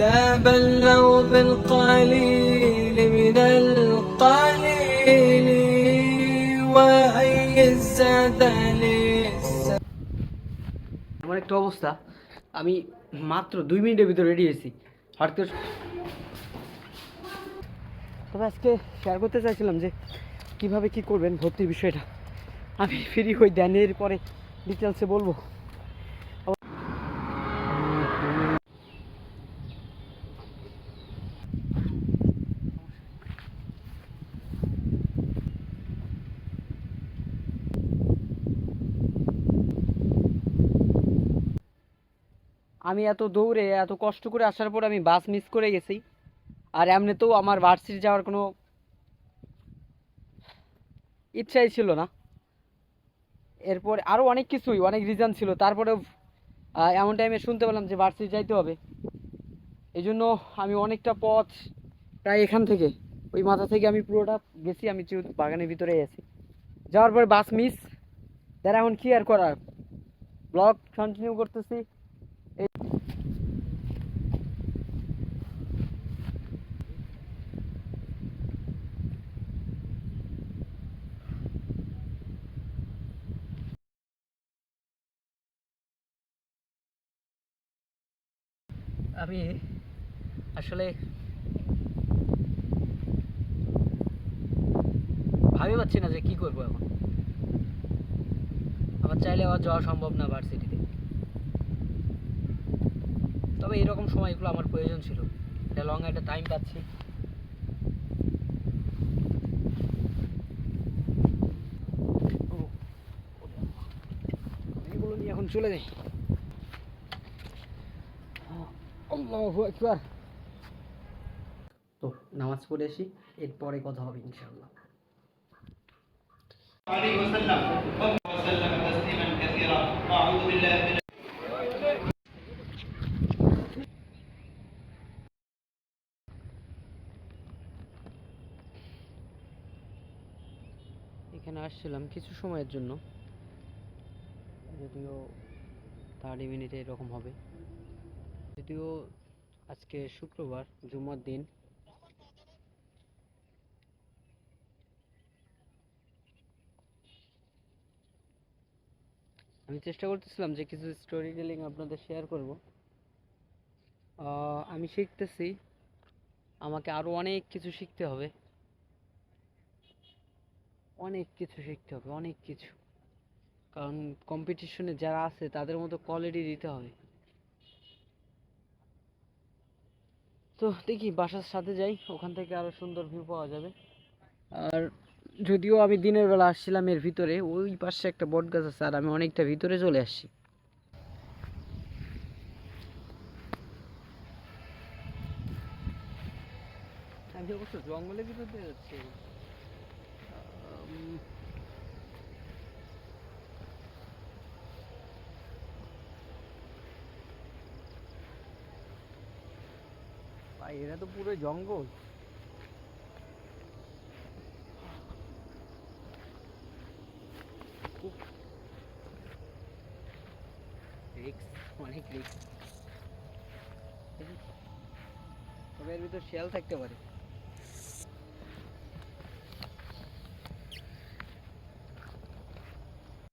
تبلوا بالقليل من القليل وأي الزاد للسبيل. আমার একটা অবস্থা, আমি মাত্র 2 মিনিটের ভিতরে রেডি হয়েছি। হঠাৎ করে তবে আজকে শেয়ার করতে চাইছিলাম যে কিভাবে কি করবেন ভর্তির বিষয়টা। আমি ফ্রি হই দেন এর পরে ডিটেলসে বলবো। আমি এত দৌড়ে এত কষ্ট করে আসার পর আমি বাস মিস করে গেছি। আর এমনিতেও আমার ভার্সিটি যাওয়ার কোনো ইচ্ছাই ছিল না। এরপর আরও অনেক কিছুই অনেক রিজন ছিল, তারপরেও এমন টাইমে শুনতে পেলাম যে ভার্সিটি যাইতে হবে। এই জন্য আমি অনেকটা পথ, প্রায় এখান থেকে ওই মাথা থেকে আমি পুরোটা গেছি। আমি বাগানের ভিতরে আছি, যাওয়ার পর বাস মিস। তারা এখন কি আর করার, ব্লগ কন্টিনিউ করতেছি। আমি আসলে ভাবি পাচ্ছি না যে কি করবো এখন। আমার চাইলে আবার যাওয়া সম্ভব না ভার্সিটিতে, তবে এরকম সময়গুলো আমার প্রয়োজন ছিল। একটা লং একটা টাইম পাচ্ছি। এগুলো নিয়ে এখন চলে যাই। আল্লাহু আকবার। তো নামাজ পড়ে আসি, এরপরে কথা হবে ইনশাআল্লাহ। এখানে আসছিলাম কিছু সময়ের জন্য, যদিও 30 মিনিটে এরকম হবে। যদিও আজকে শুক্রবার, জুমার দিন। আমি চেষ্টা করতেছিলাম যে কিছু স্টোরি টেলিং আপনাদের শেয়ার করব। আমি শিখতেছি, আমাকে আরও অনেক কিছু শিখতে হবে, অনেক কিছু শিখতে হবে, অনেক কিছু। কারণ কম্পিটিশনে যারা আছে তাদের মতো কোয়ালিটি দিতে হবে। তো দেখি বাসার সাথে যাই, ওখান থেকে আরও সুন্দর ভিউ পাওয়া যাবে। আর যদিও আমি দিনের বেলা আসছিলাম এর ভিতরে, ওই পাশে একটা বট গাছ আছে, আর আমি অনেকটা ভিতরে চলে আসছি। আমি অবশ্য জঙ্গলের ভিতর দিয়ে যাচ্ছি। ভাই এরা তো পুরো জঙ্গল। রিক্স, অনেক রিক্স। তবে এর ভিতর শিয়াল থাকতে পারে।